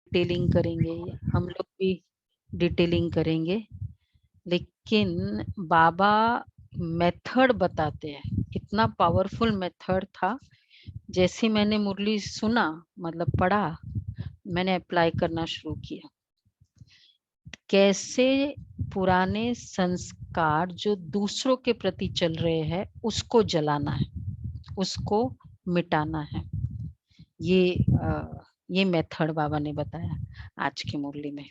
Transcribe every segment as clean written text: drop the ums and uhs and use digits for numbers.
Detailing करेंगे, हम लोग भी डिटेलिंग करेंगे, लेकिन बाबा मेथड बताते हैं। इतना पावरफुल मेथड था, जैसे मैंने मुरली सुना, मतलब पढ़ा, मैंने अप्लाई करना शुरू किया। कैसे पुराने संस्कार जो दूसरों के प्रति चल रहे हैं उसको जलाना है, उसको मिटाना है। ये मेथड बाबा ने बताया आज की मुरली में।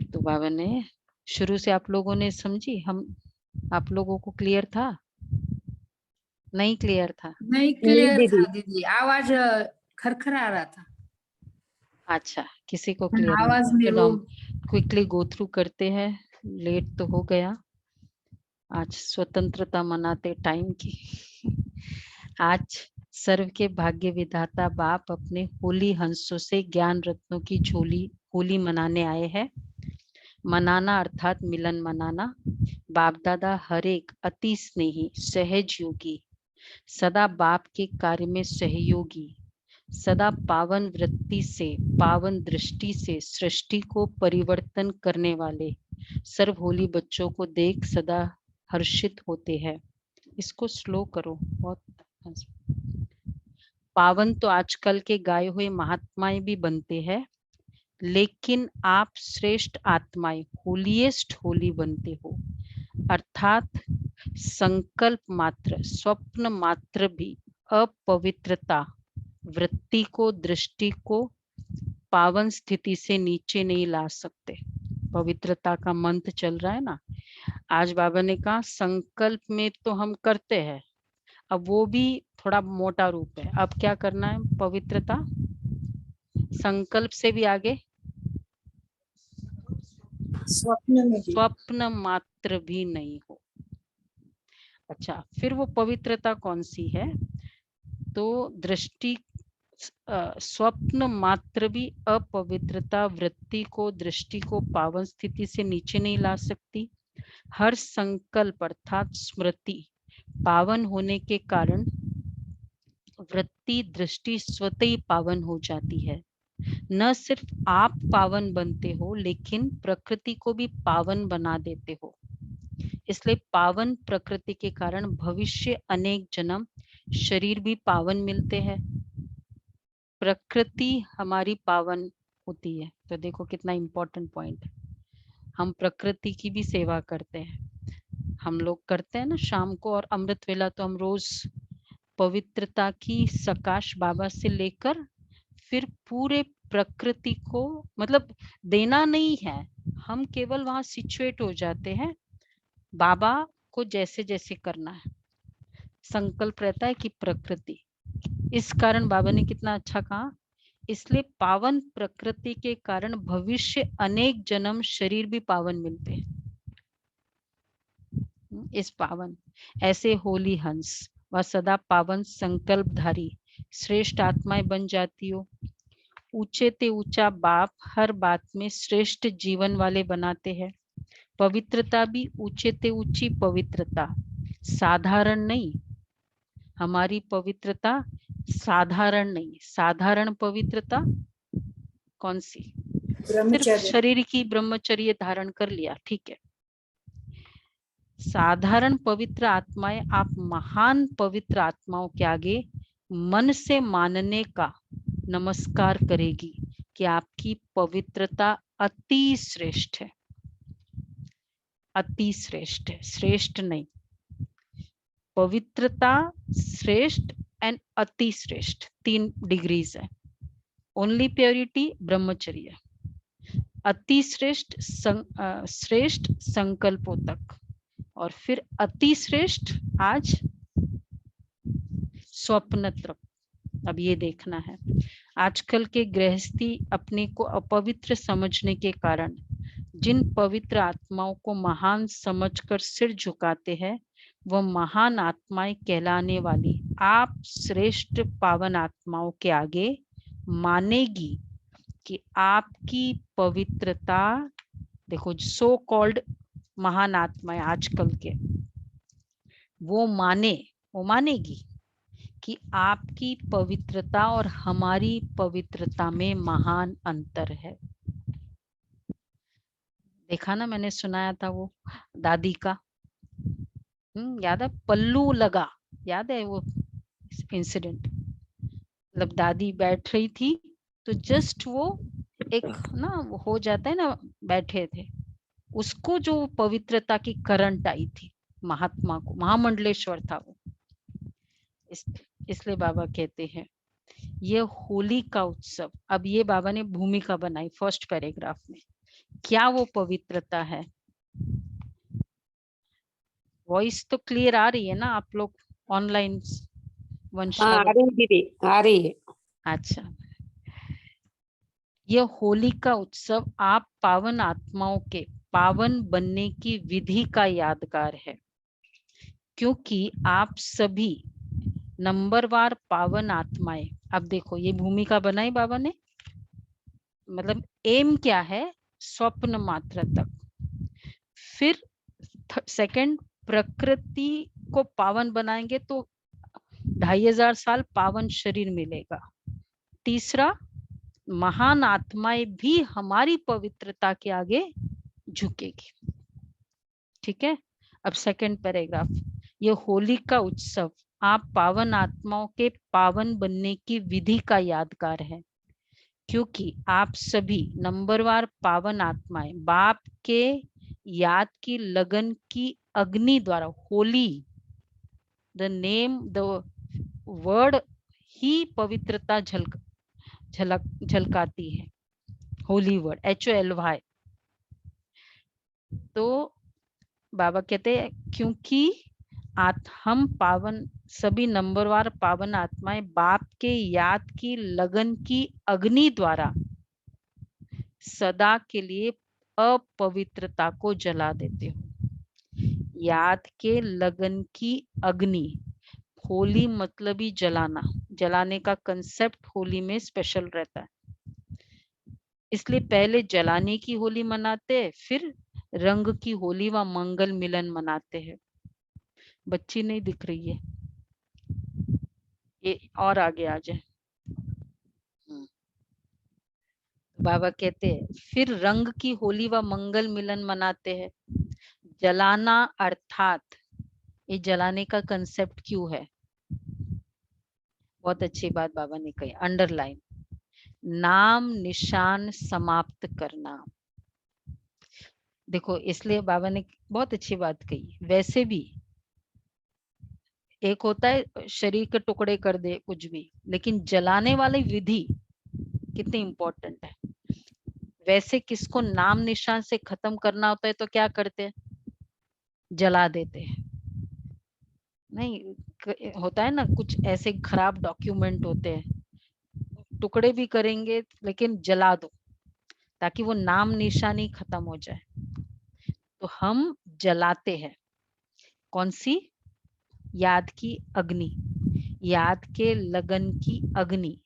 तो बाबा ने शुरू से आप लोगों ने समझी, हम आप लोगों को क्लियर था? नहीं क्लियर था? नहीं क्लियर था दीदी, आवाज खरखरा रहा था। अच्छा, किसी को क्लियर नहीं आवाज था? में चलो वो हम क्विकली गो थ्रू करते हैं, लेट तो हो गया। आज स्वतंत्रता मनाते टाइम की। आज सर्व के भाग्य विधाता बाप अपने होली हंसों से ज्ञान रत्नों की झोली होली मनाने आए हैं। मनाना अर्थात मिलन मनाना। बाप दादा हर एक अति स्नेही सहज योगी, सदा बाप के कार्य में सहयोगी, सदा पावन वृत्ति से पावन दृष्टि से सृष्टि को परिवर्तन करने वाले सर्व होली बच्चों को देख सदा हर्षित होते हैं। इसको स्लो करो बहुत। पावन तो आजकल के गाए हुए महात्माएं भी बनते हैं, लेकिन आप श्रेष्ठ आत्माएं होलीएस्ट होली बनते हो। अर्थात संकल्प मात्र स्वप्न मात्र भी अपवित्रता वृत्ति को दृष्टि को पावन स्थिति से नीचे नहीं ला सकते। पवित्रता का मंत्र चल रहा है ना। आज बाबा ने कहा संकल्प में तो हम करते हैं, अब वो भी थोड़ा मोटा रूप है। अब क्या करना है? पवित्रता संकल्प से भी आगे स्वप्न मात्र भी नहीं हो। अच्छा, फिर वो पवित्रता कौन सी है? तो दृष्टि स्वप्न मात्र भी अपवित्रता वृत्ति को दृष्टि को पावन स्थिति से नीचे नहीं ला सकती। हर संकल्प अर्थात स्मृति पावन होने के कारण वृत्ति दृष्टि स्वतः ही पावन हो जाती है। न सिर्फ आप पावन बनते हो, लेकिन प्रकृति को भी पावन बना देते हो। इसलिए पावन प्रकृति के कारण भविष्य अनेक जन्म शरीर भी पावन मिलते हैं। प्रकृति हमारी पावन होती है। तो देखो कितना इम्पोर्टेंट पॉइंट है। हम प्रकृति की भी सेवा करते हैं। हम लोग करते हैं ना शाम को, और अमृत वेला तो हम रोज पवित्रता की सकाश बाबा से लेकर फिर पूरे प्रकृति को, मतलब देना नहीं है, हम केवल वहां सिचुएट हो जाते हैं। बाबा को जैसे जैसे करना है, संकल्प रहता है कि प्रकृति। इस कारण बाबा ने कितना अच्छा कहा, इसलिए पावन प्रकृति के कारण भविष्य अनेक जन्म शरीर भी पावन मिलते हैं। इस पावन ऐसे होली हंस व सदा पावन संकल्पधारी श्रेष्ठ आत्माएं बन जाती हो। ऊंचे ते ऊंचा बाप हर बात में श्रेष्ठ जीवन वाले बनाते हैं। पवित्रता भी ऊंचे ते ऊंची पवित्रता, साधारण नहीं। हमारी पवित्रता साधारण नहीं। साधारण पवित्रता कौन सी? सिर्फ शरीर की ब्रह्मचर्य धारण कर लिया, ठीक है। साधारण पवित्र आत्माएं आप महान पवित्र आत्माओं के आगे मन से मानने का नमस्कार करेगी कि आपकी पवित्रता अति श्रेष्ठ है। अति श्रेष्ठ है, श्रेष्ठ नहीं। पवित्रता श्रेष्ठ एंड अति श्रेष्ठ 3 डिग्रीज है। ओनली प्योरिटी ब्रह्मचर्य, अति श्रेष्ठ श्रेष्ठ संकल्पों तक, और फिर अति श्रेष्ठ आज स्वप्न तक। अब ये देखना है, आजकल के गृहस्थी अपने को अपवित्र समझने के कारण जिन पवित्र आत्माओं को महान समझकर सिर झुकाते हैं, वह महान आत्माएं कहलाने वाली आप श्रेष्ठ पावन आत्माओं के आगे मानेगी कि आपकी पवित्रता, देखो सो कॉल्ड महान आत्माएं आजकल के, वो मानेगी कि आपकी पवित्रता और हमारी पवित्रता में महान अंतर है। देखा ना, मैंने सुनाया था वो दादी का, याद है, पल्लू लगा, याद है वो इंसिडेंट। मतलब दादी बैठ रही थी तो जस्ट वो एक ना वो हो जाता है ना, बैठे थे, उसको जो पवित्रता की करंट आई थी, महात्मा को, महामंडलेश्वर था वो। इसलिए बाबा कहते हैं ये होली का उत्सव। अब ये बाबा ने भूमिका बनाई फर्स्ट पैराग्राफ में, क्या वो पवित्रता है। वॉइस तो क्लियर आ रही है ना आप लोग ऑनलाइन? हाँ, आ रही है दीदी, आ रही है। अच्छा, यह होली का उत्सव आप पावन आत्माओं के पावन बनने की विधि का यादगार है, क्योंकि आप सभी नंबरवार पावन आत्माएं। अब देखो ये भूमिका बनाई बाबा ने, मतलब एम क्या है, स्वप्न मात्र तक। फिर सेकंड, प्रकृति को पावन बनाएंगे तो 2500 साल पावन शरीर मिलेगा। तीसरा, महान आत्माएं भी हमारी पवित्रता के आगे झुकेगी। ठीक है, अब सेकंड पैराग्राफ, ये होली का उत्सव आप पावन आत्माओं के पावन बनने की विधि का यादगार है, क्योंकि आप सभी नंबरवार पावन आत्माएं बाप के याद की लगन की अग्नि द्वारा, Holi the name the word ही पवित्रता झलकाती है, होली वर्ड HOLY। तो बाबा कहते हैं क्योंकि हम पावन सभी नंबरवार पावन आत्माएं बाप के याद की लगन की अग्नि द्वारा सदा के लिए अपवित्रता को जला देते हो। याद के लगन की अग्नि, होली मतलब ही जलाना, जलाने का कंसेप्ट होली में स्पेशल रहता है। इसलिए पहले जलाने की होली मनाते हैं, फिर रंग की होली व मंगल मिलन मनाते हैं। बच्ची नहीं दिख रही है, ये और आगे आ जाए। बाबा कहते हैं फिर रंग की होली व मंगल मिलन मनाते हैं। जलाना अर्थात, ये जलाने का कंसेप्ट क्यों है, बहुत अच्छी बात बाबा ने कही, अंडरलाइन, नाम निशान समाप्त करना। देखो इसलिए बाबा ने बहुत अच्छी बात कही। वैसे भी एक होता है शरीर के टुकड़े कर दे कुछ भी, लेकिन जलाने वाली विधि कितनी इंपॉर्टेंट है। वैसे किसको नाम निशान से खत्म करना होता है तो क्या करते हैं, जला देते हैं। नहीं होता है ना, कुछ ऐसे खराब डॉक्यूमेंट होते हैं, टुकड़े भी करेंगे लेकिन जला दो ताकि वो नाम निशानी खत्म हो जाए। तो हम जलाते हैं कौन सी, याद की अग्नि, याद के लगन की अग्नि,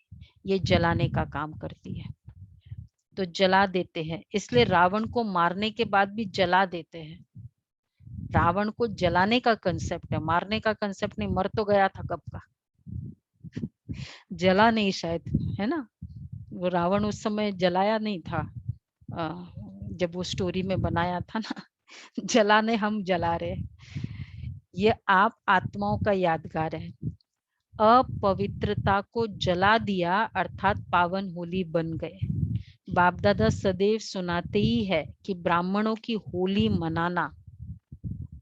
ये जलाने का काम करती है, तो जला देते हैं। इसलिए रावण को मारने के बाद भी जला देते हैं। रावण को जलाने का कंसेप्ट है, मारने का कंसेप्ट नहीं, मर तो गया था कब का, जला नहीं शायद, है ना। वो रावण उस समय जलाया नहीं था, जब वो स्टोरी में बनाया था ना, जलाने हम जला रहे। ये आप आत्माओं का यादगार है। अपवित्रता को जला दिया अर्थात पावन होली बन गए। बाप दादा सदैव सुनाते ही है कि ब्राह्मणों की होली मनाना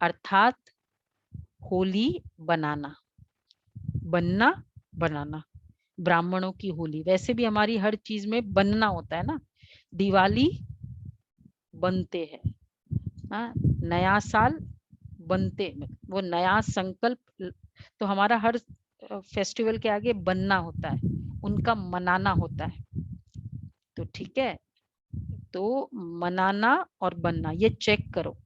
अर्थात होली बनाना, बनना बनाना, ब्राह्मणों की होली। वैसे भी हमारी हर चीज में बनना होता है ना, दिवाली बनते हैं, नया साल बनते, वो नया संकल्प, तो हमारा हर फेस्टिवल के आगे बनना होता है, उनका मनाना होता है। तो ठीक है, तो मनाना और बनना, ये चेक करो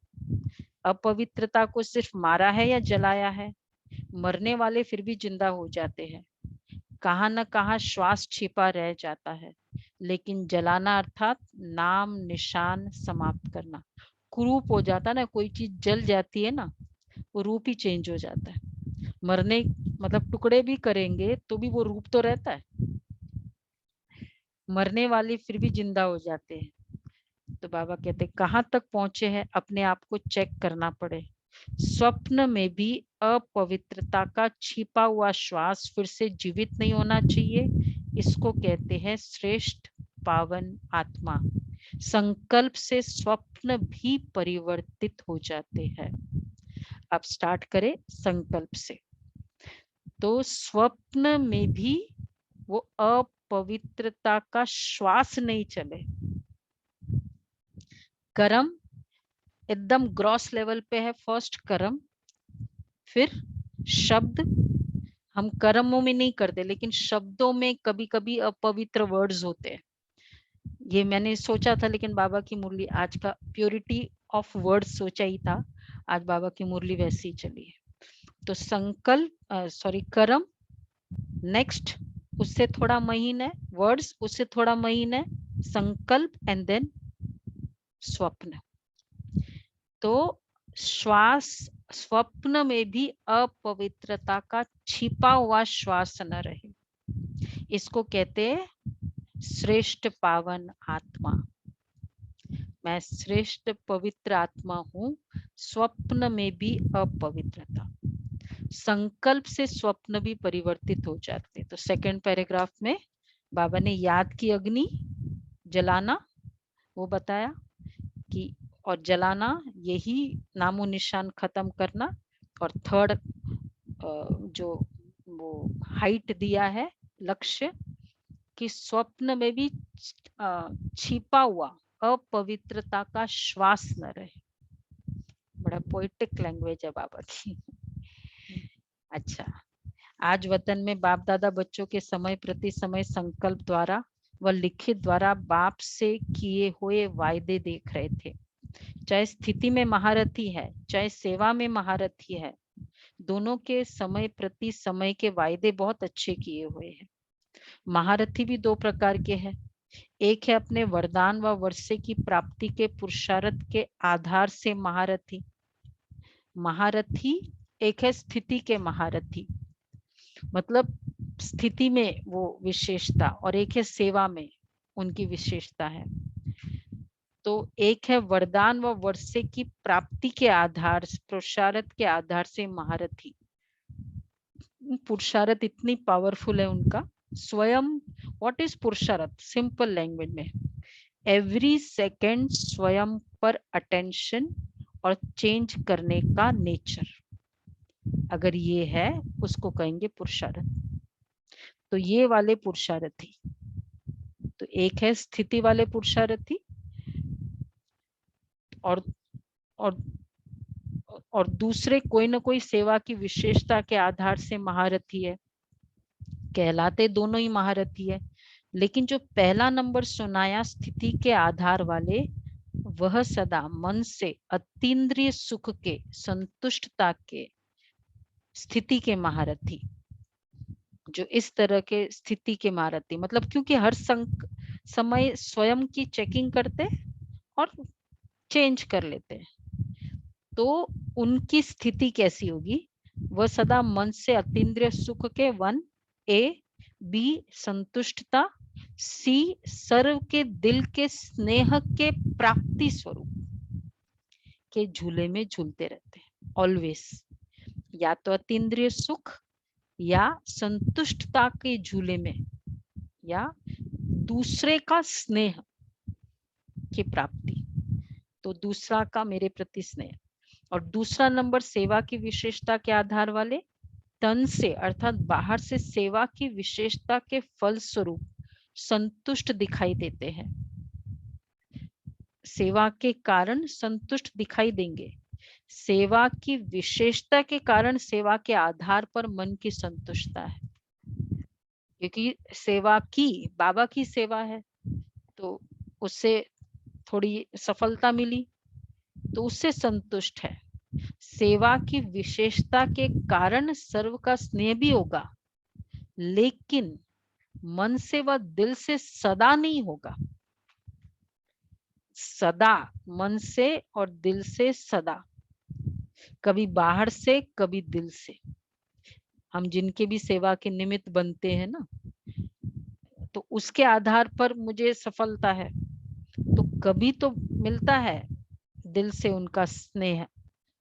अपवित्रता को सिर्फ मारा है या जलाया है। मरने वाले फिर भी जिंदा हो जाते हैं, कहाँ न कहाँ श्वास छिपा रह जाता है, लेकिन जलाना अर्थात नाम निशान समाप्त करना। कुरूप हो जाता है ना, कोई चीज जल जाती है ना, वो रूप ही चेंज हो जाता है। मरने मतलब टुकड़े भी करेंगे तो भी वो रूप तो रहता है, मरने वाले फिर भी जिंदा हो जाते हैं। तो बाबा कहते कहाँ तक पहुंचे हैं, अपने आप को चेक करना पड़े। स्वप्न में भी अपवित्रता का छिपा हुआ श्वास फिर से जीवित नहीं होना चाहिए। इसको कहते हैं श्रेष्ठ पावन आत्मा। संकल्प से स्वप्न भी परिवर्तित हो जाते हैं। अब स्टार्ट करें संकल्प से। तो स्वप्न में भी वो अपवित्रता का श्वास नहीं चले। कर्म एकदम ग्रॉस लेवल पे है, फर्स्ट कर्म, फिर शब्द। हम कर्मों में नहीं करते, लेकिन शब्दों में कभी कभी अपवित्र वर्ड्स होते हैं। ये मैंने सोचा था, लेकिन बाबा की मुरली आज का प्योरिटी ऑफ वर्ड्स सोचा ही था, आज बाबा की मुरली वैसी ही चली है। तो संकल्प सॉरी कर्म, नेक्स्ट उससे थोड़ा महीन है, वर्ड्स उससे थोड़ा महीन है, संकल्प एंड देन स्वप्न। तो श्वास, स्वप्न में भी अपवित्रता का छिपा हुआ श्वास न रहे। इसको कहते हैं श्रेष्ठ पावन आत्मा। मैं श्रेष्ठ पवित्र आत्मा हूं, स्वप्न में भी अपवित्रता। संकल्प से स्वप्न भी परिवर्तित हो जाते। तो सेकंड पैराग्राफ में बाबा ने याद की अग्नि जलाना वो बताया कि, और जलाना यही नामो निशान खत्म करना। और थर्ड जो वो हाइट दिया है, लक्ष्य, कि स्वप्न में भी छिपा हुआ अपवित्रता का श्वास न रहे। बड़ा पोएटिक लैंग्वेज है बाबा की। अच्छा, आज वतन में बाप दादा बच्चों के समय प्रति समय संकल्प द्वारा व लिखित द्वारा बाप से किए हुए वायदे देख रहे थे। चाहे स्थिति में महारथी है, चाहे सेवा में महारथी है, दोनों के समय प्रति समय के वायदे बहुत अच्छे किए हुए हैं। महारथी भी दो प्रकार के हैं। एक है अपने वरदान व वर्षे की प्राप्ति के पुरुषार्थ के आधार से महारथी। महारथी एक है स्थिति के महारथी, मतलब स्थिति में वो विशेषता, और एक है सेवा में उनकी विशेषता है। तो एक है वरदान व वर्षे की प्राप्ति के आधार, पुरुषार्थ के आधार से महारथी। पुरुषार्थ इतनी पावरफुल है उनका। स्वयं व्हाट इज पुरुषार्थ, सिंपल लैंग्वेज में एवरी सेकेंड स्वयं पर अटेंशन और चेंज करने का नेचर, अगर ये है उसको कहेंगे पुरुषार्थ। तो ये वाले पुरुषार्थी, तो एक है स्थिति वाले पुरुषार्थी और दूसरे कोई ना कोई सेवा की विशेषता के आधार से महारथी है। कहलाते दोनों ही महारथी है, लेकिन जो पहला नंबर सुनाया स्थिति के आधार वाले, वह सदा मन से अतीन्द्रिय सुख के, संतुष्टता के स्थिति के महारथी। जो इस तरह के स्थिति के महारथी, मतलब क्योंकि हर समय स्वयं की चेकिंग करते और चेंज कर लेते हैं, तो उनकी स्थिति कैसी होगी? वह सदा मन से अतीन्द्रिय सुख के 1 ए, बी संतुष्टता, सी सर्व के दिल के स्नेह के प्राप्ति स्वरूप के झूले में झूलते रहते हैं ऑलवेज। या तो अतीन्द्रिय सुख या संतुष्टता के झूले में, या दूसरे का स्नेह की प्राप्ति। तो दूसरा का मेरे प्रति स्नेह। और दूसरा नंबर सेवा की विशेषता के आधार वाले, तन से अर्थात बाहर से सेवा की विशेषता के फल स्वरूप संतुष्ट दिखाई देते हैं। सेवा के कारण संतुष्ट दिखाई देंगे, सेवा की विशेषता के कारण सेवा के आधार पर मन की संतुष्टता है। क्योंकि सेवा की, बाबा की सेवा है तो उससे थोड़ी सफलता मिली तो उससे संतुष्ट है। सेवा की विशेषता के कारण सर्व का स्नेह भी होगा, लेकिन मन से व दिल से सदा नहीं होगा। सदा मन से और दिल से सदा, कभी बाहर से कभी दिल से। हम जिनके भी सेवा के निमित्त बनते हैं ना, तो उसके आधार पर मुझे सफलता है, तो कभी तो मिलता है दिल से उनका स्नेह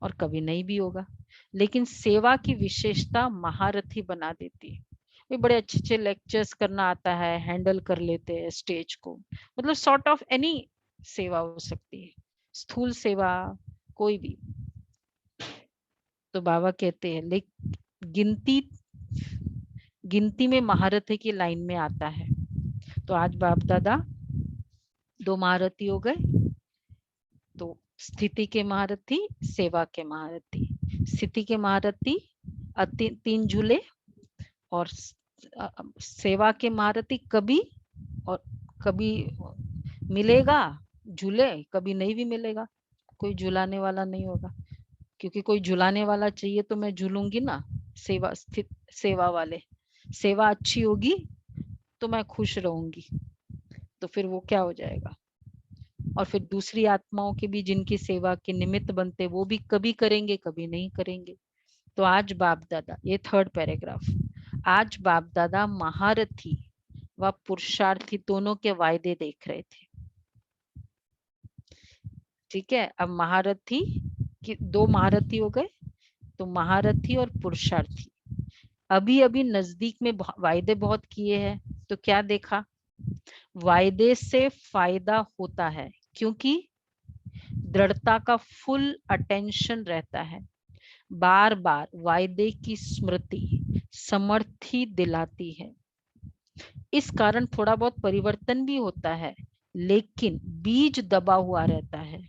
और कभी नहीं भी होगा। लेकिन सेवा की विशेषता महारथी बना देती है। वे बड़े अच्छे अच्छे लेक्चर्स करना आता है, हैंडल कर लेते हैं स्टेज को, मतलब सॉर्ट ऑफ एनी सेवा हो सकती है, स्थूल सेवा कोई भी। तो बाबा कहते हैं लेकिन गिनती में महारथी की लाइन में आता है। तो आज बाप दादा 2 महारथी हो गए, तो स्थिति के महारथी, सेवा के महारथी। स्थिति के महारथी 3 झूले, और सेवा के महारथी कभी और कभी मिलेगा झूले, कभी नहीं भी मिलेगा, कोई झुलाने वाला नहीं होगा, क्योंकि कोई झुलाने वाला चाहिए तो मैं झूलूंगी ना। सेवा वाले, सेवा अच्छी होगी तो मैं खुश रहूंगी, तो फिर वो क्या हो जाएगा। और फिर दूसरी आत्माओं के भी जिनकी सेवा के निमित्त बनते, वो भी कभी करेंगे कभी नहीं करेंगे। तो आज बाप दादा, ये 3rd पैराग्राफ, आज बाप दादा महारथी व पुरुषार्थी दोनों के वायदे देख रहे थे। ठीक है, अब महारथी की 2 महारथी हो गए, तो महारथी और पुरुषार्थी। अभी अभी नजदीक में वायदे बहुत किए हैं, तो क्या देखा, वायदे से फायदा होता है क्योंकि दृढ़ता का फुल अटेंशन रहता है। बार बार वायदे की स्मृति समर्थी दिलाती है। इस कारण थोड़ा बहुत परिवर्तन भी होता है, लेकिन बीज दबा हुआ रहता है।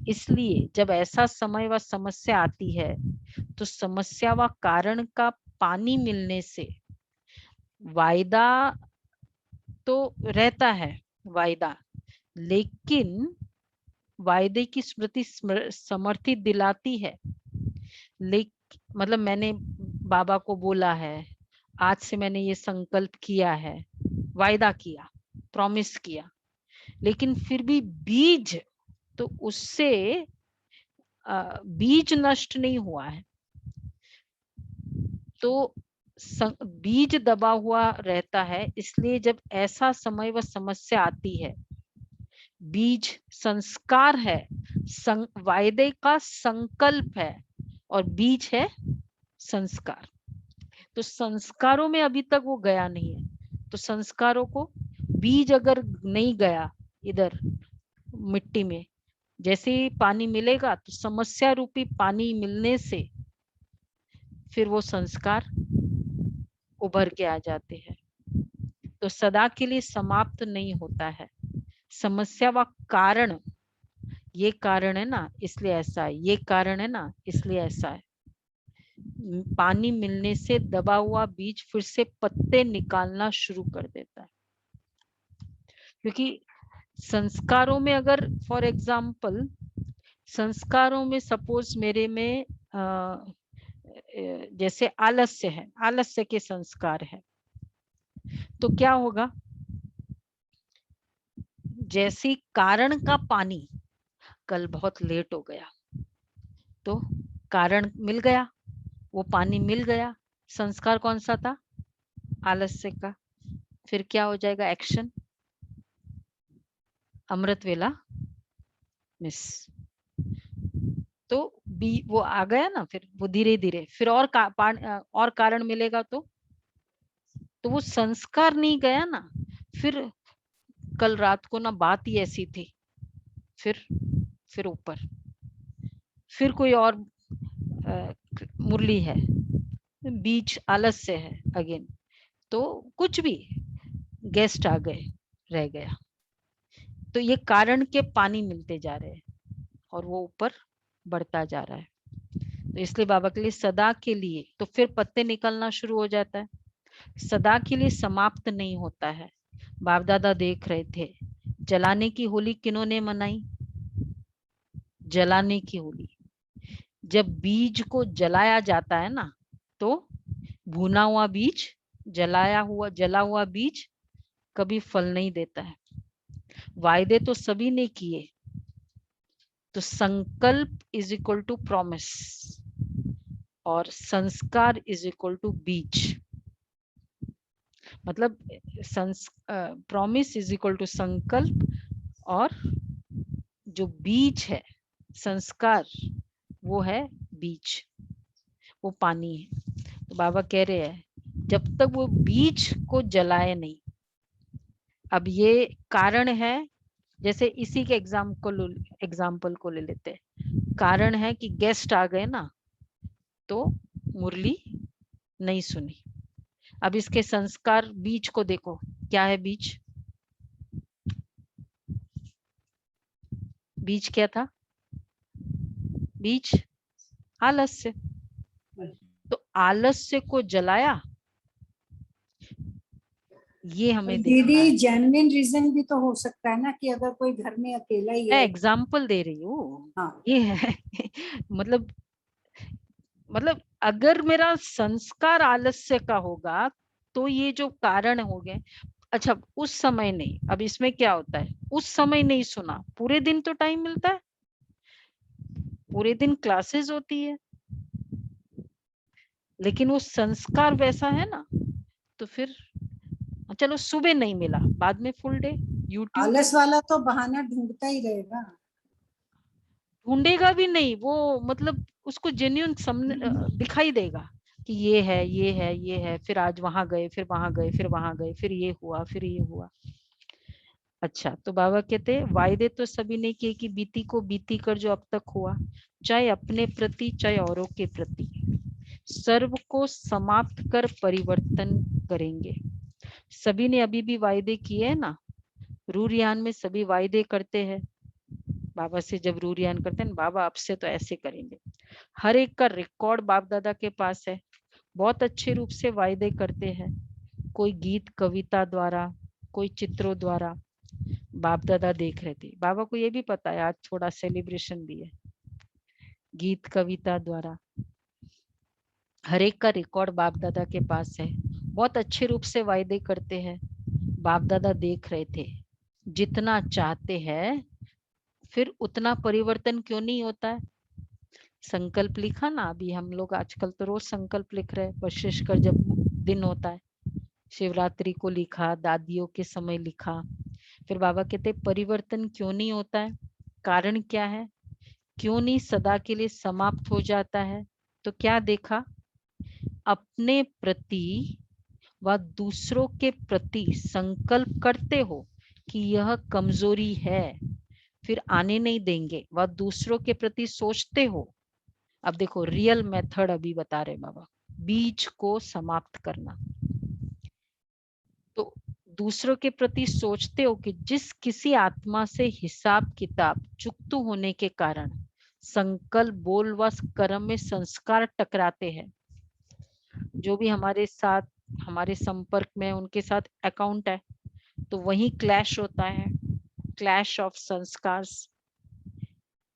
इसलिए जब ऐसा समय व समस्या आती है, तो समस्या व कारण का पानी मिलने से वायदा तो रहता है वायदा, लेकिन वायदे की स्मृति समर्थी दिलाती है। मतलब मैंने बाबा को बोला है, आज से मैंने ये संकल्प किया है, वायदा किया, प्रॉमिस किया, लेकिन फिर भी बीज, तो उससे बीज नष्ट नहीं हुआ है, तो बीज दबा हुआ रहता है। इसलिए जब ऐसा समय व समस्या आती है, बीज संस्कार है, वायदे का संकल्प है, और बीज है संस्कार। तो संस्कारों में अभी तक वो गया नहीं है, तो संस्कारों को बीज अगर नहीं गया इधर मिट्टी में, जैसे ही पानी मिलेगा तो समस्या रूपी पानी मिलने से फिर वो संस्कार उभर के आ जाते हैं। तो सदा के लिए समाप्त नहीं होता है। समस्या व कारण, ये कारण है ना इसलिए ऐसा है, ये कारण है ना इसलिए ऐसा है। पानी मिलने से दबा हुआ बीज फिर से पत्ते निकालना शुरू कर देता है। क्योंकि संस्कारों में अगर फॉर एग्जाम्पल संस्कारों में सपोज मेरे में जैसे आलस्य है, आलस्य के संस्कार है, तो क्या होगा, जैसे कारण का पानी कल बहुत लेट हो गया, तो कारण मिल गया, वो पानी मिल गया, संस्कार कौन सा था, आलस्य का, फिर क्या हो जाएगा, एक्शन, अमृत वेला मिस। तो वो आ गया ना, फिर वो धीरे धीरे फिर और कारण मिलेगा, तो वो संस्कार नहीं गया ना। फिर कल रात को ना बात ही ऐसी थी, फिर ऊपर, फिर कोई और मुरली है, बीच आलस्य है अगेन, तो कुछ भी गेस्ट आ गए, रह गया। तो ये कारण के पानी मिलते जा रहे हैं और वो ऊपर बढ़ता जा रहा है। तो इसलिए बाबा के लिए सदा के लिए, तो फिर पत्ते निकलना शुरू हो जाता है, सदा के लिए समाप्त नहीं होता है। बाप दादा देख रहे थे, जलाने की होली किन्होंने मनाई, जलाने की होली। जब बीज को जलाया जाता है ना, तो भुना हुआ बीज, जला हुआ बीज कभी फल नहीं देता है। वायदे तो सभी ने किए, तो संकल्प इज इक्वल टू प्रॉमिस, और संस्कार इज इक्वल टू बीज। मतलब प्रॉमिस इज इक्वल टू संकल्प, और जो बीज है संस्कार वो है बीज, वो पानी है। तो बाबा कह रहे हैं जब तक वो बीज को जलाए नहीं, अब ये कारण है, जैसे इसी के एग्जाम्पल को ले लेते हैं। कारण है कि गेस्ट आ गए ना, तो मुरली नहीं सुनी। अब इसके संस्कार बीज को देखो, क्या है बीज? बीज क्या था? बीज आलस्य। तो आलस्य को जलाया, ये हमें देखना दीदी है। जेन्युइन रीजन भी तो हो सकता है ना, कि अगर कोई घर में अकेला ही मैं है। एग्जाम्पल दे रही हूँ। हाँ। ये है मतलब अगर मेरा संस्कार आलस्य का होगा तो ये जो कारण हो गए। अच्छा, उस समय नहीं, अब इसमें क्या होता है, उस समय नहीं सुना, पूरे दिन तो टाइम मिलता है, पूरे दिन क्लासेस होती है, लेकिन वो संस्कार वैसा है ना, तो फिर चलो सुबह नहीं मिला, बाद में फुल डे यूट्यूब आलस वाला तो बहाना ढूंढता ही रहेगा। ढूंढेगा भी नहीं वो, मतलब उसको जेन्युइन दिखाई देगा कि ये है, ये है, ये है, फिर आज वहां गए, फिर वहां गए, फिर वहां गए, फिर ये हुआ, फिर ये हुआ। अच्छा, तो बाबा कहते वायदे तो सभी ने किए कि बीती को बीती कर जो अब तक हुआ, चाहे अपने प्रति चाहे औरों के प्रति, सर्व को समाप्त कर परिवर्तन करेंगे। सभी ने अभी भी वायदे किए हैं ना, रूरियान में सभी वायदे करते हैं बाबा से। जब रूरियान करते हैं बाबा अब से तो ऐसे करेंगे, हर एक का रिकॉर्ड बाप दादा के पास है, बहुत अच्छे रूप से वायदे करते हैं। कोई गीत कविता द्वारा, कोई चित्रों द्वारा। बाप दादा देख रहे थे, बाबा को ये भी पता है आज थोड़ा सेलिब्रेशन भी है, गीत कविता द्वारा हर एक का रिकॉर्ड बाप दादा के पास है, बहुत अच्छे रूप से वायदे करते हैं। बाप दादा देख रहे थे, जितना चाहते हैं फिर उतना परिवर्तन क्यों नहीं होता है। संकल्प लिखा ना, अभी हम लोग आजकल तो रोज संकल्प लिख रहे हैं, विशेषकर जब दिन होता है, शिवरात्रि को लिखा, दादियों के समय लिखा। फिर बाबा कहते परिवर्तन क्यों नहीं होता है, कारण क्या है, क्यों नहीं सदा के लिए समाप्त हो जाता है। तो क्या देखा, अपने प्रति व दूसरों के प्रति संकल्प करते हो कि यह कमजोरी है, फिर आने नहीं देंगे, व दूसरों के प्रति सोचते हो। अब देखो रियल मेथड अभी बता रहे बाबा, बीज को समाप्त करना। तो दूसरों के प्रति सोचते हो कि जिस किसी आत्मा से हिसाब किताब चुकतू होने के कारण संकल्प बोल व कर्म में संस्कार टकराते हैं, जो भी हमारे साथ हमारे संपर्क में उनके साथ अकाउंट है, तो वही क्लैश होता है, क्लैश ऑफ संस्कार।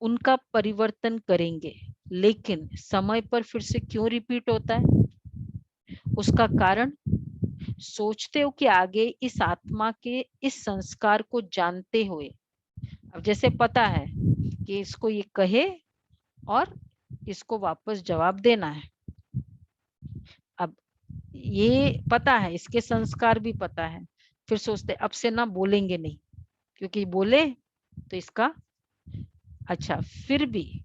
उनका परिवर्तन करेंगे, लेकिन समय पर फिर से क्यों रिपीट होता है, उसका कारण सोचते हो कि आगे इस आत्मा के इस संस्कार को जानते हुए, अब जैसे पता है कि इसको ये कहे और इसको वापस जवाब देना है, अब ये पता है, इसके संस्कार भी पता है, फिर सोचते अब से ना बोलेंगे नहीं, क्योंकि बोले तो इसका अच्छा, फिर भी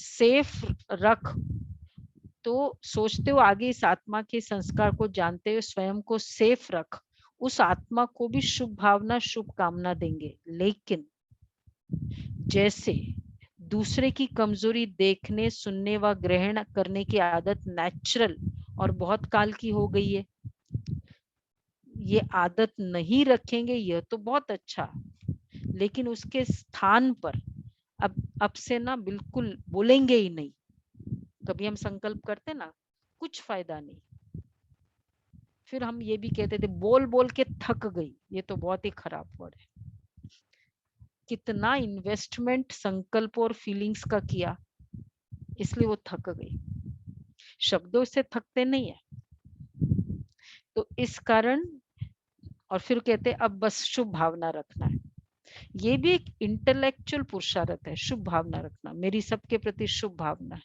सेफ रख, तो सोचते हो आगे इस आत्मा के संस्कार को जानते हुए स्वयं को सेफ रख, उस आत्मा को भी शुभ भावना शुभ कामना देंगे। लेकिन जैसे दूसरे की कमजोरी देखने सुनने व ग्रहण करने की आदत नेचुरल और बहुत काल की हो गई है, ये आदत नहीं रखेंगे यह तो बहुत अच्छा, लेकिन उसके स्थान पर अब से ना बिल्कुल बोलेंगे ही नहीं। कभी हम संकल्प करते ना, कुछ फायदा नहीं, फिर हम ये भी कहते थे बोल बोल के थक गई, ये तो बहुत ही खराब वर्ड है। कितना इन्वेस्टमेंट संकल्प और फीलिंग्स का किया, इसलिए वो थक गई, शब्दों से थकते नहीं है। तो इस कारण, और फिर कहते अब बस शुभ भावना रखना है, ये भी एक इंटेलेक्चुअल पुरुषार्थ है, शुभ भावना रखना, मेरी सबके प्रति शुभ भावना है।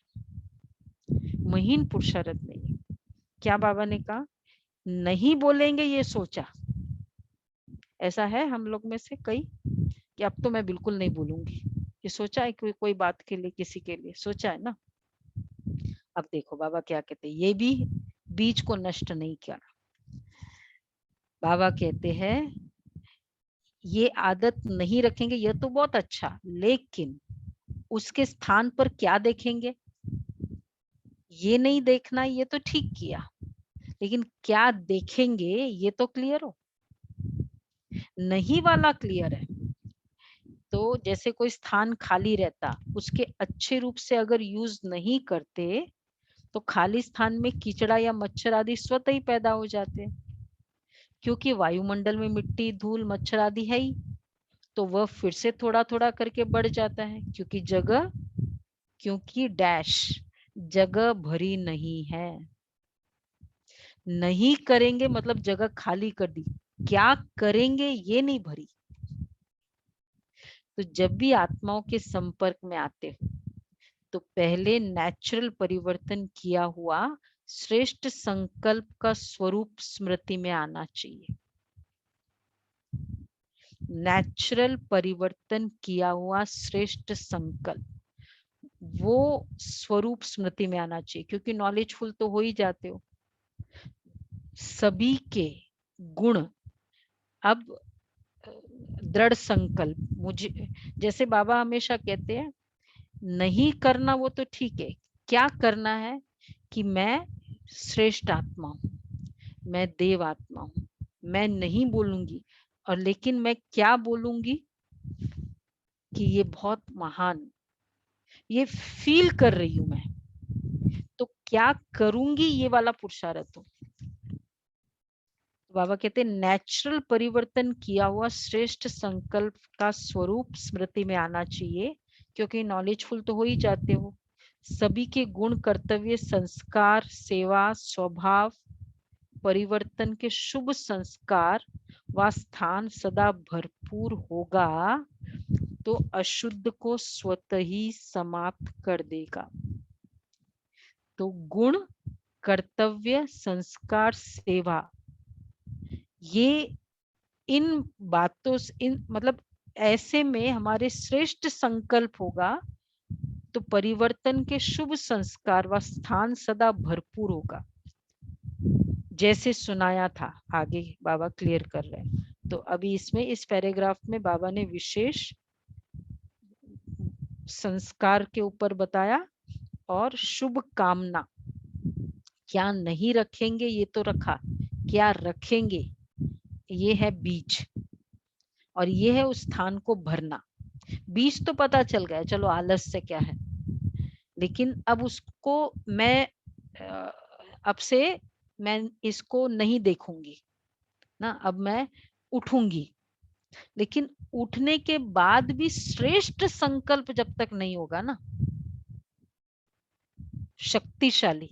महीन पुरुषार्थ नहीं है। क्या बाबा ने कहा? नहीं बोलेंगे ये सोचा। ऐसा है हम लोग में से कई कि अब तो मैं बिल्कुल नहीं बोलूंगी, ये सोचा है कोई बात के लिए, किसी के लिए सोचा है ना। अब देखो बाबा क्या कहते हैं, ये भी बीज को नष्ट नहीं किया। बाबा कहते हैं ये आदत नहीं रखेंगे ये तो बहुत अच्छा, लेकिन उसके स्थान पर क्या देखेंगे, ये नहीं देखना, ये तो ठीक किया, लेकिन क्या देखेंगे ये तो क्लियर हो। नहीं वाला क्लियर है। तो जैसे कोई स्थान खाली रहता, उसके अच्छे रूप से अगर यूज नहीं करते तो खाली स्थान में कीचड़ा या मच्छर आदि स्वतः ही पैदा हो जाते हैं, क्योंकि वायुमंडल में मिट्टी, धूल, मच्छर आदि है ही, तो वह फिर से थोड़ा थोड़ा करके बढ़ जाता है, क्योंकि डैश जगह भरी नहीं है। नहीं करेंगे मतलब जगह खाली कर दी, क्या करेंगे ये नहीं भरी। तो जब भी आत्माओं के संपर्क में आते हो तो पहले नेचुरल परिवर्तन किया हुआ श्रेष्ठ संकल्प का स्वरूप स्मृति में आना चाहिए। नेचुरल परिवर्तन किया हुआ श्रेष्ठ संकल्प, वो स्वरूप स्मृति में आना चाहिए, क्योंकि नॉलेजफुल तो हो ही जाते हो। सभी के गुण, अब दृढ़ संकल्प, मुझे जैसे बाबा हमेशा कहते हैं नहीं करना वो तो ठीक है, क्या करना है कि मैं श्रेष्ठ आत्मा हूं, मैं देव आत्मा हूं, मैं नहीं बोलूंगी, और लेकिन मैं क्या बोलूंगी कि ये बहुत महान, ये फील कर रही हूं मैं, तो क्या करूंगी ये वाला पुरुषार्थ हो। बाबा कहते हैं नेचुरल परिवर्तन किया हुआ श्रेष्ठ संकल्प का स्वरूप स्मृति में आना चाहिए, क्योंकि नॉलेजफुल तो हो ही जाते हो। सभी के गुण, कर्तव्य, संस्कार, सेवा, स्वभाव परिवर्तन के शुभ संस्कार व स्थान सदा भरपूर होगा तो अशुद्ध को स्वतः ही समाप्त कर देगा। तो गुण, कर्तव्य, संस्कार, सेवा, ये इन बातों से, इन मतलब ऐसे में हमारे श्रेष्ठ संकल्प होगा तो परिवर्तन के शुभ संस्कार व स्थान सदा भरपूर होगा। जैसे सुनाया था, आगे बाबा क्लियर कर रहे हैं। तो अभी इसमें इस पैराग्राफ में बाबा ने विशेष संस्कार के ऊपर बताया और शुभ कामना, क्या नहीं रखेंगे ये तो रखा, क्या रखेंगे ये है बीज, और ये है उस स्थान को भरना। बीज तो पता चल गया, चलो आलस से क्या है, लेकिन अब उसको मैं अब से मैं इसको नहीं देखूंगी ना, अब मैं उठूंगी, लेकिन उठने के बाद भी श्रेष्ठ संकल्प जब तक नहीं होगा ना शक्तिशाली,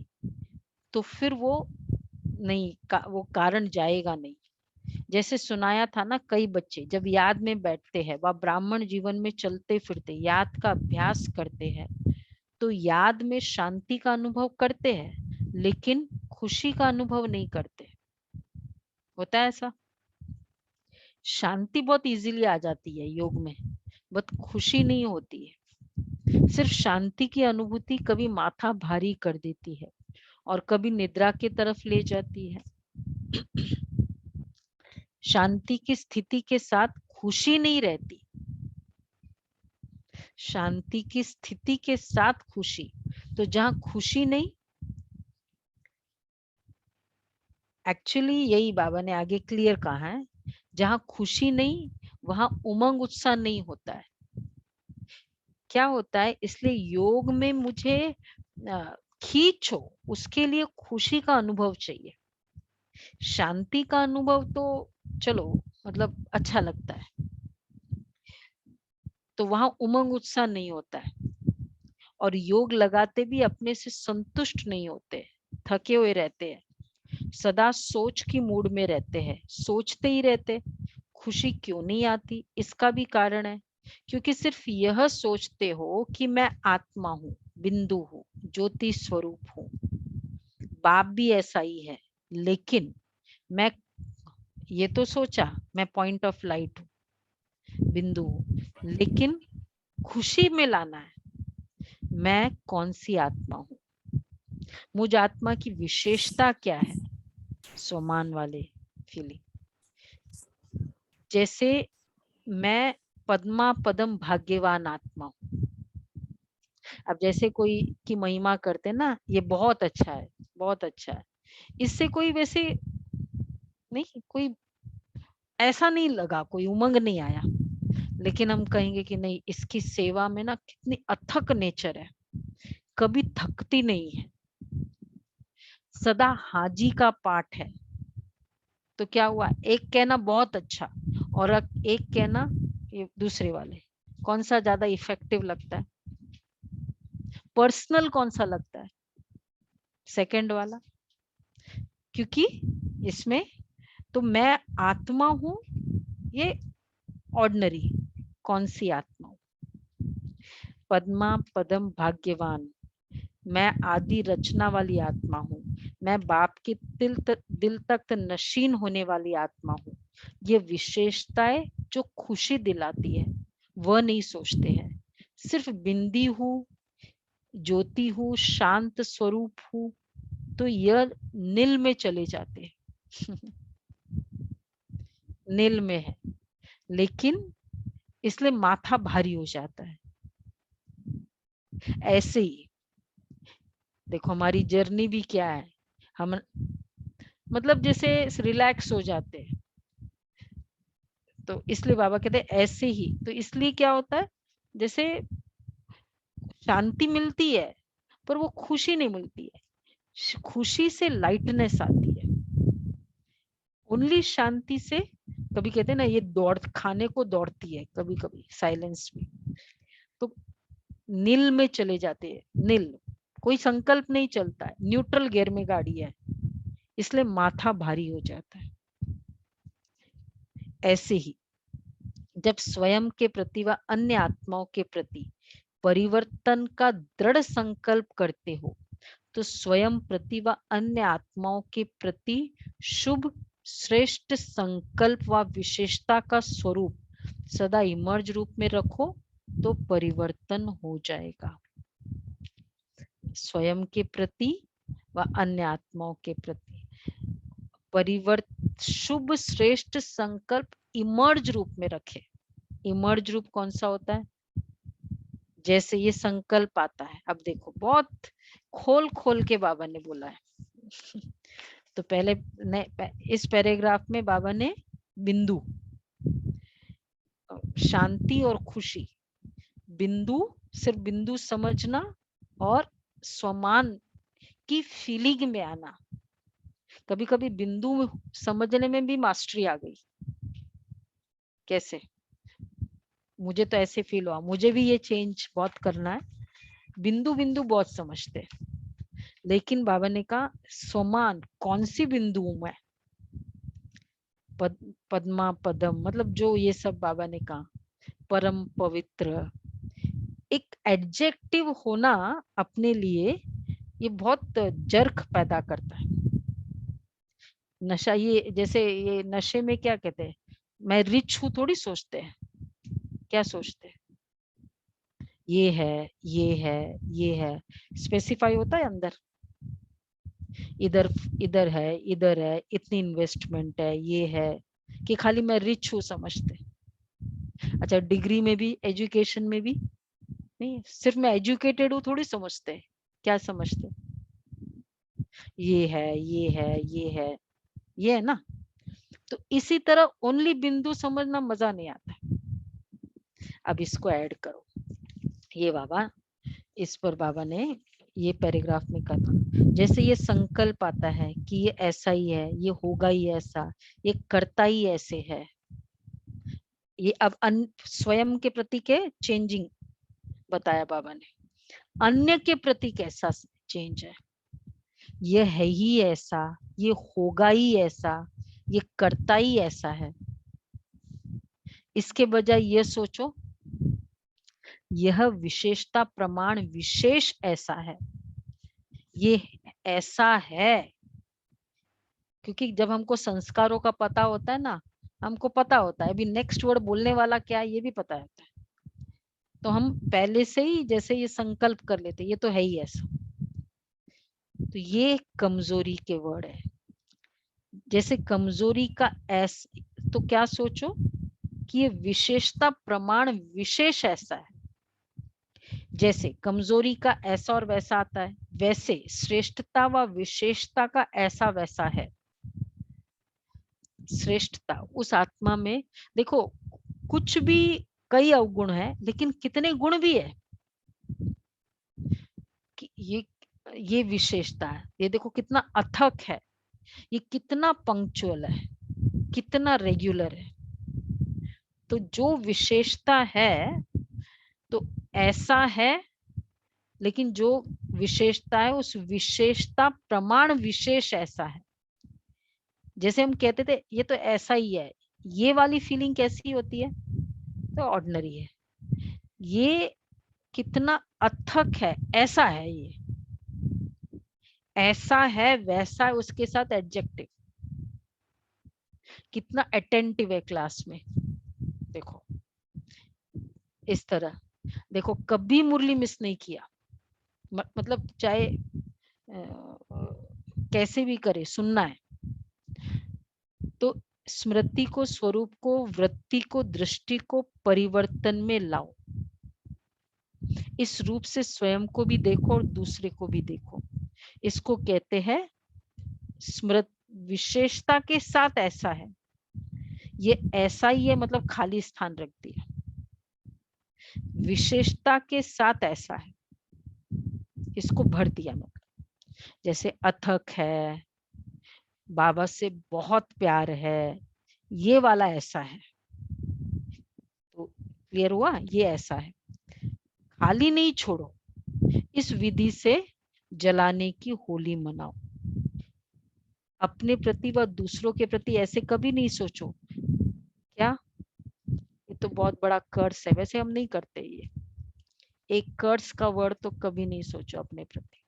तो फिर वो नहीं वो कारण जाएगा नहीं। जैसे सुनाया था ना, कई बच्चे जब याद में बैठते हैं, वह ब्राह्मण जीवन में चलते फिरते याद का अभ्यास करते हैं, तो याद में शांति का अनुभव करते हैं, लेकिन खुशी का अनुभव नहीं करते। होता है ऐसा, शांति बहुत इजीली आ जाती है योग में, बट खुशी नहीं होती है। सिर्फ शांति की अनुभूति कभी माथा भारी कर देती है और कभी निद्रा की तरफ ले जाती है। शांति की स्थिति के साथ खुशी नहीं रहती, शांति की स्थिति के साथ खुशी, तो जहां खुशी नहीं, एक्चुअली यही बाबा ने आगे क्लियर कहा है, जहां खुशी नहीं वहां उमंग उत्साह नहीं होता है। क्या होता है, इसलिए योग में मुझे खींचो, उसके लिए खुशी का अनुभव चाहिए। शांति का अनुभव तो चलो मतलब अच्छा लगता है, तो वहां उमंग उत्साह नहीं होता है, और योग लगाते भी अपने से संतुष्ट नहीं होते, थके हुए रहते हैं, सदा सोच की मूड में रहते हैं, सोचते ही रहते। खुशी क्यों नहीं आती, इसका भी कारण है, क्योंकि सिर्फ यह सोचते हो कि मैं आत्मा हूँ, बिंदु हूँ, ज्योति स्वरूप हूँ, बाप भी ऐसा ही है, लेकिन मैं ये तो सोचा मैं पॉइंट ऑफ लाइट हूँ, बिंदु हूँ, लेकिन खुशी में लाना है मैं कौन सी आत्मा हूँ, मुझ आत्मा की विशेषता क्या है, स्वमान वाले फीलिंग। जैसे मैं पद्मा पदम भाग्यवान आत्मा हूँ। अब जैसे कोई की महिमा करते ना, ये बहुत अच्छा है, बहुत अच्छा है, इससे कोई वैसे नहीं, कोई ऐसा नहीं लगा, कोई उमंग नहीं आया, लेकिन हम कहेंगे कि नहीं, इसकी सेवा में ना कितनी अथक नेचर है, कभी थकती नहीं है, सदा हाजी का पाठ है। तो क्या हुआ, एक कहना बहुत अच्छा और एक कहना ये दूसरे वाले, कौन सा ज्यादा इफेक्टिव लगता है, पर्सनल कौन सा लगता है, सेकंड वाला, क्योंकि इसमें तो मैं आत्मा हूं, ये ऑर्डिनरी कौन सी आत्मा हूं, पद्मा पदम भाग्यवान, मैं आदि रचना वाली आत्मा हूँ, मैं बाप के दिल तक नशीन होने वाली आत्मा हूँ। ये विशेषताएं जो खुशी दिलाती है वह नहीं सोचते हैं, सिर्फ बिंदी हूँ, ज्योति हूँ, शांत स्वरूप हूँ, तो यह नील में चले जाते हैं नील में है, लेकिन इसलिए माथा भारी हो जाता है। ऐसे ही देखो हमारी जर्नी भी क्या है, हम मतलब जैसे रिलैक्स हो जाते हैं, तो इसलिए बाबा कहते हैं ऐसे ही, तो इसलिए क्या होता है, जैसे शांति मिलती है पर वो खुशी नहीं मिलती है, खुशी से लाइटनेस आती है, ओनली शांति से। कभी कहते हैं ना, ये दौड़ खाने को दौड़ती है, कभी कभी साइलेंस में, तो नील में चले जाते हैं, नील, कोई संकल्प नहीं चलता है, न्यूट्रल गियर में गाड़ी है, इसलिए माथा भारी हो जाता है। ऐसे ही जब स्वयं के प्रति व अन्य आत्माओं के प्रति परिवर्तन का दृढ़ संकल्प करते हो, तो स्वयं प्रति व अन्य आत्माओं के प्रति शुभ श्रेष्ठ संकल्प व विशेषता का स्वरूप सदा इमर्ज रूप में रखो, तो परिवर्तन हो जाएगा। स्वयं के प्रति व अन्य आत्माओं के प्रति शुभ श्रेष्ठ संकल्प इमर्ज रूप में रखे। इमर्ज रूप कौन सा होता है, जैसे ये संकल्प आता है, अब देखो बहुत खोल खोल के बाबा ने बोला है तो पहले इस पैराग्राफ में बाबा ने बिंदु, शांति और खुशी, बिंदु सिर्फ बिंदु समझना और स्वमान की फीलिंग में आना, कभी कभी बिंदु समझने में भी मास्टरी आ गई। कैसे, मुझे तो ऐसे फील हुआ, मुझे भी ये चेंज बहुत करना है, बिंदु बिंदु बहुत समझते, लेकिन बाबा ने कहा स्वमान कौन सी बिंदु हूं मैं, पद्मा पदम, मतलब जो ये सब बाबा ने कहा, परम पवित्र, एक एडजेक्टिव होना अपने लिए ये बहुत जर्क पैदा करता है। नशा, ये जैसे ये नशे में क्या कहते हैं, मैं रिच हूं थोड़ी सोचते हैं, क्या सोचते हैं, ये है, ये है, ये है, स्पेसिफाई होता है अंदर, इधर इधर है, इतनी इन्वेस्टमेंट है, ये है, कि खाली मैं रिच हूँ समझते। अच्छा, डिग्री में भी, एजुकेशन में भी नहीं, सिर्फ मैं एजुकेटेड हूँ थोड़ी समझते, क्या समझते, ये है, ये है, ये है, ये है ना। तो इसी तरह ओनली बिंदु समझना मजा नहीं आता है। अब इसको ऐड करो, ये बाबा, इस पर बाबा ने ये पैराग्राफ में कहा, जैसे ये संकल्प आता है कि ये ऐसा ही है, ये होगा ही ऐसा, ये करता ही ऐसे है, ये अब स्वयं के प्रति के चेंजिंग बताया बाबा ने, अन्य के प्रति कैसा चेंज है, ये है ही ऐसा, ये होगा ही ऐसा, ये करता ही ऐसा है। इसके बजाय ये सोचो, यह विशेषता प्रमाण विशेष ऐसा है, ये ऐसा है, क्योंकि जब हमको संस्कारों का पता होता है ना, हमको पता होता है अभी नेक्स्ट वर्ड बोलने वाला क्या है, ये भी पता होता है, तो हम पहले से ही जैसे ये संकल्प कर लेते, ये तो है ही ऐसा। तो ये कमजोरी के वर्ड है। जैसे कमजोरी का एस, तो क्या सोचो कि ये विशेषता प्रमाण विशेष ऐसा है। जैसे कमजोरी का ऐसा और वैसा आता है, वैसे श्रेष्ठता व विशेषता का ऐसा वैसा है। श्रेष्ठता उस आत्मा में, देखो कुछ भी, कई अवगुण है लेकिन कितने गुण भी है कि ये विशेषता है। ये देखो कितना अथक है, ये कितना पंक्चुअल है, कितना रेगुलर है। तो जो विशेषता है तो ऐसा है, लेकिन जो विशेषता है उस विशेषता प्रमाण विशेष ऐसा है। जैसे हम कहते थे ये तो ऐसा ही है, ये वाली फीलिंग कैसी होती है, तो ऑर्डिनरी है। ये कितना अथक है, ऐसा है, ये ऐसा है वैसा है, उसके साथ एडजेक्टिव, कितना अटेंटिव है क्लास में। देखो इस तरह, देखो कभी मुरली मिस नहीं किया, मतलब चाहे कैसे भी करे, सुनना है तो स्मृति को, स्वरूप को, वृत्ति को, दृष्टि को परिवर्तन में लाओ। इस रूप से स्वयं को भी देखो और दूसरे को भी देखो। इसको कहते हैं स्मृत, विशेषता के साथ ऐसा है, ये ऐसा ही है मतलब खाली स्थान रख दिया, विशेषता के साथ ऐसा है, इसको भर दिया। मतलब जैसे अथक है, बाबा से बहुत प्यार है, ये वाला ऐसा है। तो क्लियर हुआ, ये ऐसा है, खाली नहीं छोड़ो। इस विधि से जलाने की होली मनाओ। अपने प्रति व दूसरों के प्रति ऐसे कभी नहीं सोचो क्या ये तो बहुत बड़ा कर्स है, वैसे हम नहीं करते। ये एक कर्स का वर्ड तो कभी नहीं सोचो अपने प्रति।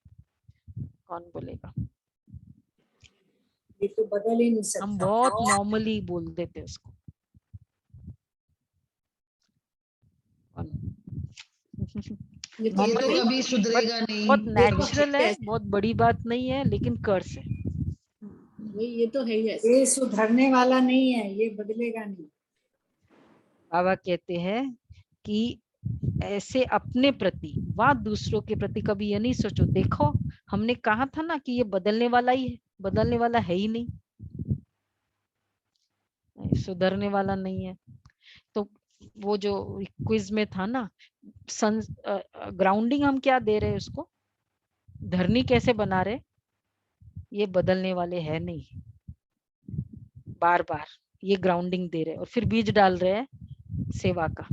कौन बोलेगा? ये तो बदल ही नहीं सकता। हम बहुत नॉर्मली बोल देते उसको। ये तो कभी सुधरेगा नहीं। बहुत नेचुरल है, बहुत बड़ी बात नहीं है, लेकिन कर्स है। ये तो है ही ऐसे। ये सुधरने वाला नहीं है, ये बदलेगा नहीं। बाबा कहते हैं कि ऐसे अपने प्रति व दूसरों के प्रति कभी ये नहीं सोचो, देखो हमने कहा था ना कि ये बदलने वाला ही है, बदलने वाला है ही नहीं, सुधरने वाला नहीं है। तो वो जो क्विज में था ना, ग्राउंडिंग हम क्या दे रहे उसको, धरनी कैसे बना रहे, ये बदलने वाले है नहीं, बार बार ये ग्राउंडिंग दे रहे और फिर बीज डाल रहे हैं सेवा का।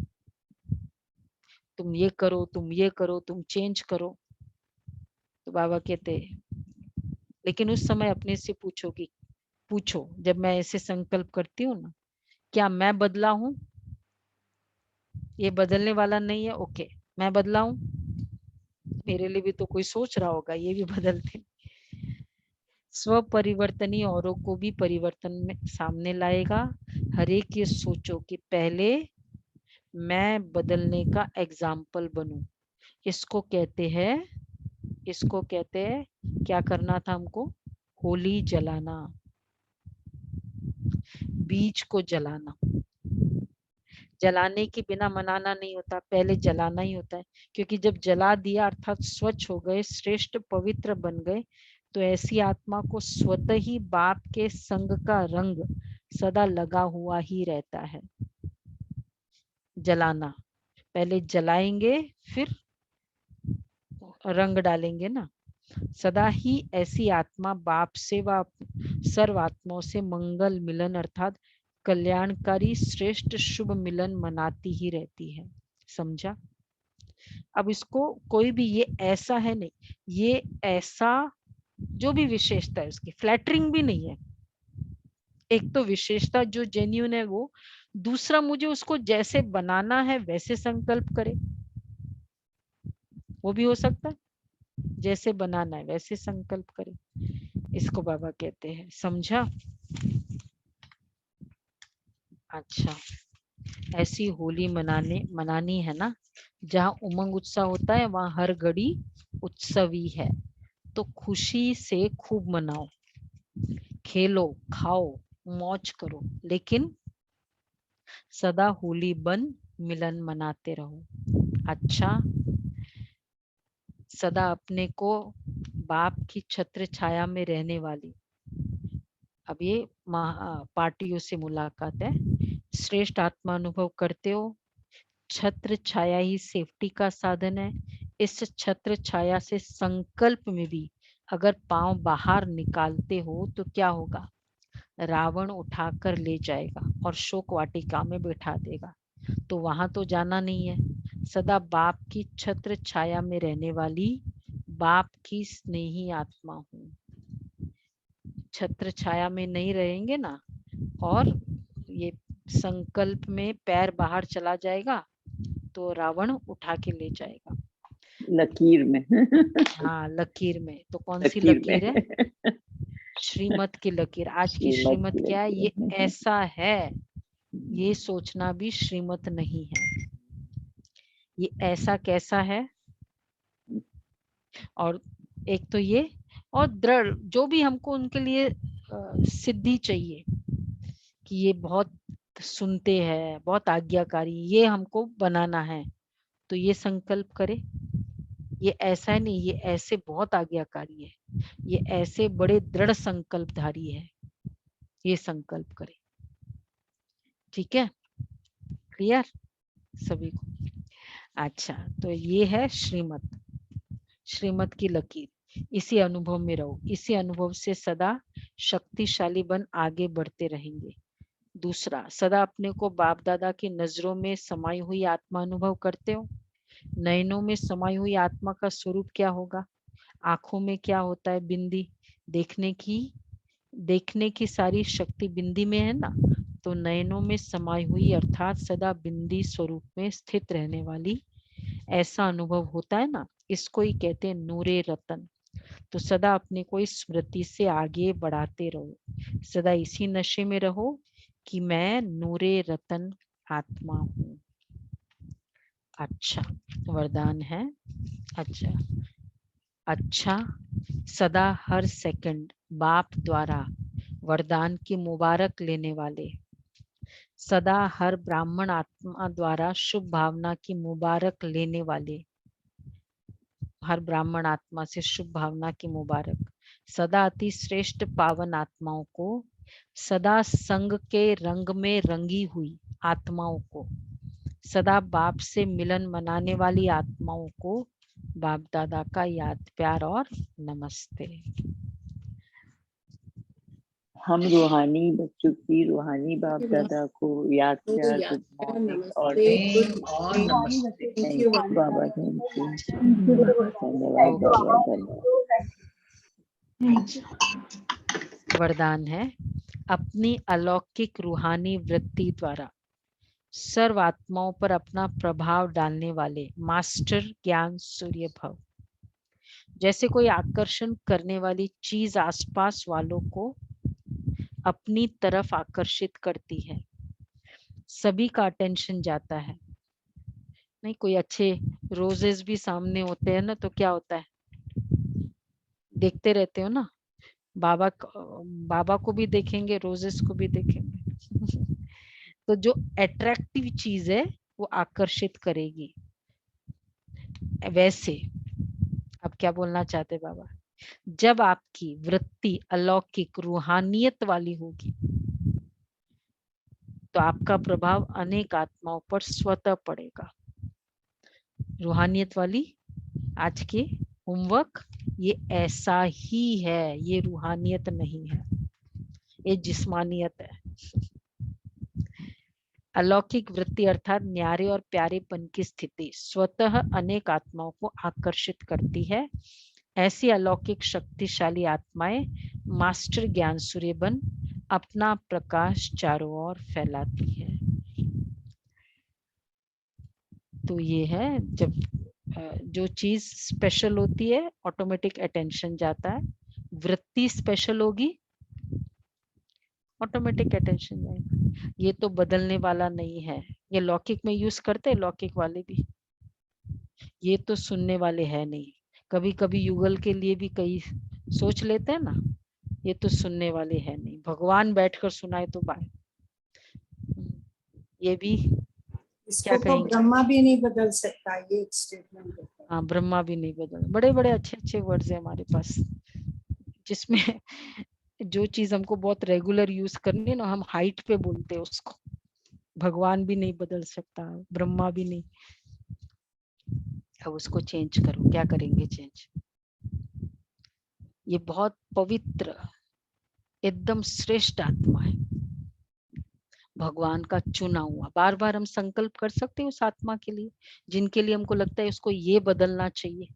तुम ये करो, तुम ये करो, तुम चेंज करो। तो बाबा कहते लेकिन उस समय अपने से पूछोगी, पूछो जब मैं ऐसे संकल्प करती हूँ ना, क्या मैं बदला हूं? ये बदलने वाला नहीं है, ओके मैं बदला हूं, मेरे लिए भी तो कोई सोच रहा होगा, ये भी बदलते। स्व परिवर्तनी औरों को भी परिवर्तन में सामने लाएगा। हर एक ये सोचो कि पहले मैं बदलने का एग्जाम्पल बनूं। इसको कहते हैं, इसको कहते हैं क्या करना था हमको, होली जलाना, बीज को जलाना। जलाने के बिना मनाना नहीं होता, पहले जलाना ही होता है। क्योंकि जब जला दिया अर्थात स्वच्छ हो गए, श्रेष्ठ पवित्र बन गए, तो ऐसी आत्मा को स्वतः ही बाप के संग का रंग सदा लगा हुआ ही रहता है। जलाना, पहले जलाएंगे फिर रंग डालेंगे ना। सदा ही ऐसी आत्मा बाप से व सर्व आत्माओं से मंगल मिलन अर्थात कल्याणकारी श्रेष्ठ शुभ मिलन मनाती ही रहती है। समझा? अब इसको कोई भी ये ऐसा है नहीं, ये ऐसा जो भी विशेषता है उसकी फ्लैटरिंग भी नहीं है। एक तो विशेषता जो जेन्युइन है वो, दूसरा मुझे उसको जैसे बनाना है वैसे संकल्प करे, वो भी हो सकता है। जैसे बनाना है वैसे संकल्प करे, इसको बाबा कहते हैं। समझा? अच्छा, ऐसी होली मनानी है ना, जहाँ उमंग उत्साह होता है वहाँ हर घड़ी उत्सव ही है। तो खुशी से खूब मनाओ, खेलो, खाओ, मौज करो, लेकिन सदा होली बन मिलन मनाते रहो। अच्छा, सदा अपने को बाप की छत्र छाया में रहने वाली, अब ये पार्टियों से मुलाकात है, श्रेष्ठ आत्मा अनुभव करते हो। छत्र छाया ही सेफ्टी का साधन है। इस छत्र छाया से संकल्प में भी अगर पांव बाहर निकालते हो तो क्या होगा? रावण उठाकर ले जाएगा और शोक वाटिका में बैठा देगा। तो वहां तो जाना नहीं है। सदा बाप की छत्र छाया में रहने वाली बाप की स्नेही आत्मा हूँ। छत्र छाया में नहीं रहेंगे ना, और ये संकल्प में पैर बाहर चला जाएगा तो रावण उठा के ले जाएगा। लकीर में। हाँ, लकीर में। तो कौन सी लकीर लकीर है? में। श्रीमत की लकीर। आज की श्रीमत की क्या है? ये लकीर। ऐसा है, ये सोचना भी श्रीमत नहीं है। ये ऐसा कैसा है? और एक तो ये, और दृढ़, जो भी हमको उनके लिए सिद्धि चाहिए कि ये बहुत सुनते हैं, बहुत आज्ञाकारी, ये हमको बनाना है, तो ये संकल्प करे। ये ऐसा नहीं, ये ऐसे बहुत आज्ञाकारी है, ये ऐसे बड़े दृढ़ संकल्पधारी है, ये संकल्प करे। ठीक है, क्लियर सभी को? अच्छा, तो ये है श्रीमत, श्रीमत की लकीर। इसी अनुभव में रहो, इसी अनुभव से सदा शक्तिशाली बन आगे बढ़ते रहेंगे। दूसरा, सदा अपने को बाप दादा की नजरों में समाई हुई आत्मा अनुभव करते हो। नयनों में समाई हुई आत्मा का स्वरूप क्या होगा? आंखों में क्या होता है? बिंदी। देखने की सारी शक्ति बिंदी में है ना, तो नयनों में समाई हुई अर्थात सदा बिंदी स्वरूप में स्थित रहने वाली, ऐसा अनुभव होता है ना, इसको ही कहते हैं नूरे रतन। तो सदा अपने को इस स्मृति से आगे बढ़ाते रहो, सदा इसी नशे में रहो कि मैं नूरे रतन आत्मा हूँ। अच्छा, वरदान है। अच्छा, सदा हर सेकंड बाप द्वारा वरदान की मुबारक लेने वाले, सदा हर ब्राह्मण आत्मा द्वारा शुभ भावना की मुबारक लेने वाले, हर ब्राह्मण आत्मा से शुभ भावना की मुबारक, सदा अति श्रेष्ठ पावन आत्माओं को, सदा संग के रंग में रंगी हुई आत्माओं को, सदा बाप से मिलन मनाने वाली आत्माओं को बाप दादा का याद प्यार और नमस्ते। हम रूहानी बच्चों की रूहानी बाप दादा को याद प्यार, गुड मॉर्निंग और नमस्ते। Thank you Baba, thank you, धन्यवाद बाबा, धन्यवाद। वरदान है, अपनी अलौकिक रूहानी वृत्ति द्वारा सर्व आत्माओं पर अपना प्रभाव डालने वाले मास्टर ज्ञान सूर्य भव। जैसे कोई आकर्षण करने वाली चीज आसपास वालों को अपनी तरफ आकर्षित करती है, सभी का अटेंशन जाता है। नहीं, कोई अच्छे रोजेस भी सामने होते हैं ना, तो क्या होता है, देखते रहते हो ना, बाबा को भी देखेंगे, रोजेस को भी देखेंगे। तो जो अट्रैक्टिव चीज है वो आकर्षित करेगी। वैसे अब क्या बोलना चाहते बाबा? जब आपकी वृत्ति अलौकिक रूहानियत वाली होगी तो आपका प्रभाव अनेक आत्माओं पर स्वतः पड़ेगा। रूहानियत वाली आज के होमवर्क ये ऐसा ही है, ये रूहानियत नहीं है, ये जिस्मानियत है। अलौकिक वृत्ति अर्थात न्यारे और प्यारेपन की स्थिति स्वतः अनेक आत्माओं को आकर्षित करती है। ऐसी अलौकिक शक्तिशाली आत्माएं मास्टर ज्ञान सूर्य बन अपना प्रकाश चारों ओर फैलाती है। तो ये है, जब जो चीज स्पेशल होती है ऑटोमेटिक अटेंशन जाता है, वृत्ति स्पेशल होगी ऑटोमेटिक अटेंशन जाएगा। ये तो बदलने वाला नहीं है, ये लौकिक में यूज करते हैं लौकिक वाले भी, ये तो सुनने वाले है नहीं। कभी कभी युगल के लिए भी कई सोच लेते हैं ना, ये तो सुनने वाले है नहीं, भगवान बैठकर सुनाए तो बात। ये भी इसको तो कहेंगे? ब्रह्मा भी नहीं बदल सकता, ये एक स्टेटमेंट है। हाँ, ब्रह्मा भी नहीं बदल। बड़े बड़े अच्छे अच्छे वर्ड्स है हमारे पास, जिसमें जो चीज हमको बहुत रेगुलर यूज करनी है ना, हम हाइट पे बोलते हैं उसको। भगवान भी नहीं बदल सकता, ब्रह्मा भी नहीं। अब उसको चेंज करो, क्या करेंगे चेंज? ये बहुत पवित्र एकदम श्रेष्ठ आत्मा है, भगवान का चुना हुआ। बार बार हम संकल्प कर सकते हैं उस आत्मा के लिए जिनके लिए हमको लगता है उसको ये बदलना चाहिए।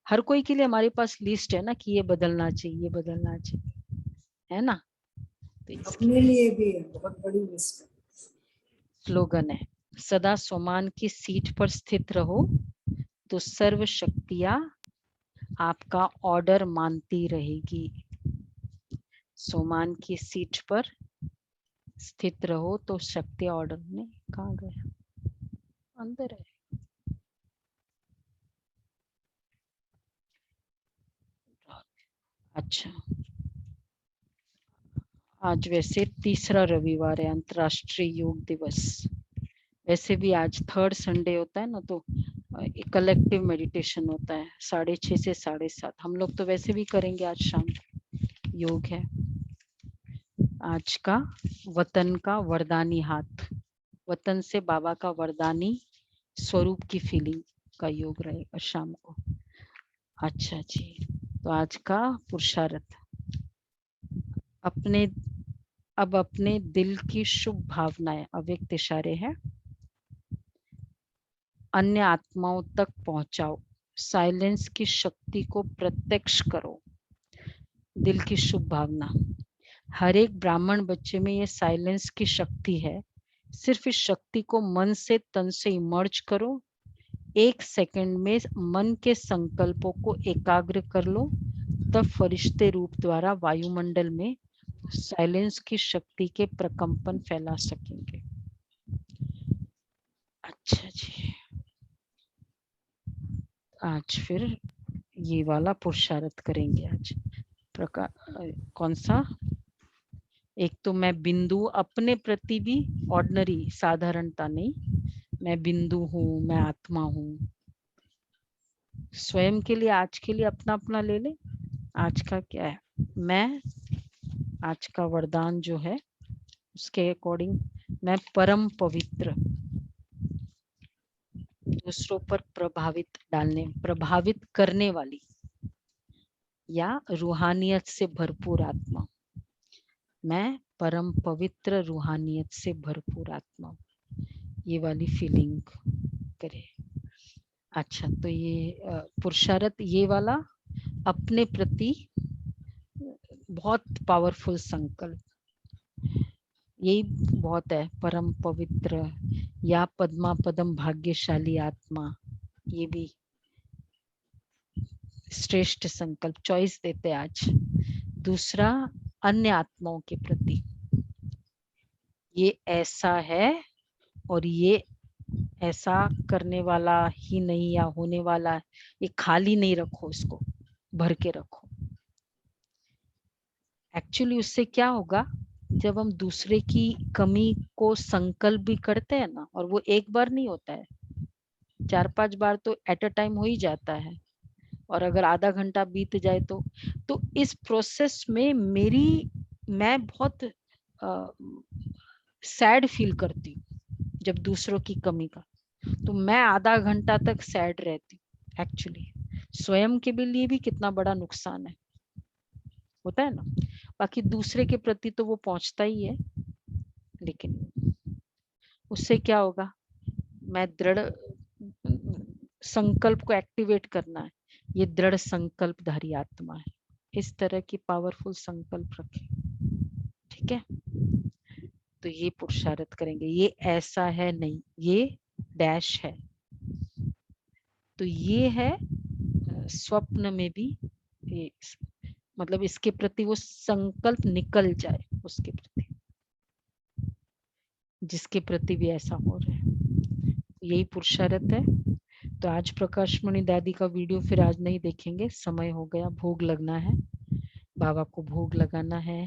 हर कोई के लिए हमारे पास लिस्ट है ना कि ये बदलना चाहिए, ये बदलना चाहिए, है ना? तो अपने लिए भी है, बहुत बड़ी लिस्ट है। स्लोगन है, सदा सोमान की सीट पर स्थित रहो तो सर्व शक्तियां आपका ऑर्डर मानती रहेगी। सोमान की सीट पर स्थित रहो तो शक्ति ऑर्डर में। कहाँ गया? अंदर है। अच्छा, आज वैसे तीसरा रविवार है, अंतर्राष्ट्रीय योग दिवस। वैसे भी आज थर्ड संडे होता है ना, तो कलेक्टिव मेडिटेशन होता है 6:30 से 7:30। हम लोग तो वैसे भी करेंगे, आज शाम योग है। आज का वतन का वरदानी हाथ, वतन से बाबा का वरदानी स्वरूप की फीलिंग का योग रहेगा शाम को। अच्छा जी, तो आज का पुरुषार्थ, अपने दिल की शुभ भावनाएं, अव्यक्त इशारे हैं, अन्य आत्माओं तक पहुंचाओ। साइलेंस की शक्ति को प्रत्यक्ष करो। दिल की शुभ भावना, हर एक ब्राह्मण बच्चे में ये साइलेंस की शक्ति है। सिर्फ इस शक्ति को मन से तन से इमर्ज करो। 1 सेकंड में मन के संकल्पों को एकाग्र कर लो, तब फरिश्ते रूप द्वारा वायुमंडल में साइलेंस की शक्ति के प्रकंपन फैला सकेंगे। अच्छा जी, आज फिर ये वाला पुरुषार्थ करेंगे। आज कौन सा? एक तो मैं बिंदु, अपने प्रति भी ऑर्डिनरी, साधारणता नहीं, मैं बिंदु हूँ, मैं आत्मा हूँ। स्वयं के लिए आज के लिए अपना अपना ले ले। आज का क्या है? मैं, आज का वरदान जो है उसके अकॉर्डिंग, मैं परम पवित्र, दूसरों पर प्रभावित करने वाली या रूहानियत से भरपूर आत्मा। मैं परम पवित्र रूहानियत से भरपूर आत्मा, ये वाली फीलिंग करे। अच्छा, तो ये पुरुषार्थ ये वाला अपने प्रति बहुत पावरफुल संकल्प, यही बहुत है। परम पवित्र या पद्मा पदम भाग्यशाली आत्मा, ये भी श्रेष्ठ संकल्प चॉइस देते आज। दूसरा, अन्य आत्माओं के प्रति, ये ऐसा है और ये ऐसा करने वाला ही नहीं या होने वाला, ये खाली नहीं रखो, इसको भर के रखो। एक्चुअली उससे क्या होगा, जब हम दूसरे की कमी को संकल्प भी करते हैं ना, और वो एक बार नहीं होता है, 4-5 बार तो एट अ टाइम हो ही जाता है, और अगर आधा घंटा बीत जाए तो इस प्रोसेस में मैं बहुत सैड फील करती हूँ जब दूसरों की कमी का, तो मैं आधा घंटा तक सैड रहती हूँ। एक्चुअली स्वयं के लिए भी कितना बड़ा नुकसान है, होता है ना। बाकी दूसरे के प्रति तो वो पहुंचता ही है, लेकिन उससे क्या होगा, मैं दृढ़ संकल्प को एक्टिवेट करना है, ये दृढ़ संकल्पधारी आत्मा है। इस तरह की पावरफुल संकल्प रखें, ठीक है। तो ये पुरुषार्थ करेंगे, ये ऐसा है नहीं, ये डैश है, तो ये है स्वप्न में भी ये, मतलब इसके प्रति वो संकल्प निकल जाए, उसके प्रति, जिसके प्रति भी ऐसा हो रहा है, यही पुरुषार्थ है। तो आज प्रकाशमणि दादी का वीडियो फिर आज नहीं देखेंगे, समय हो गया, भोग लगना है, बाबा को भोग लगाना है।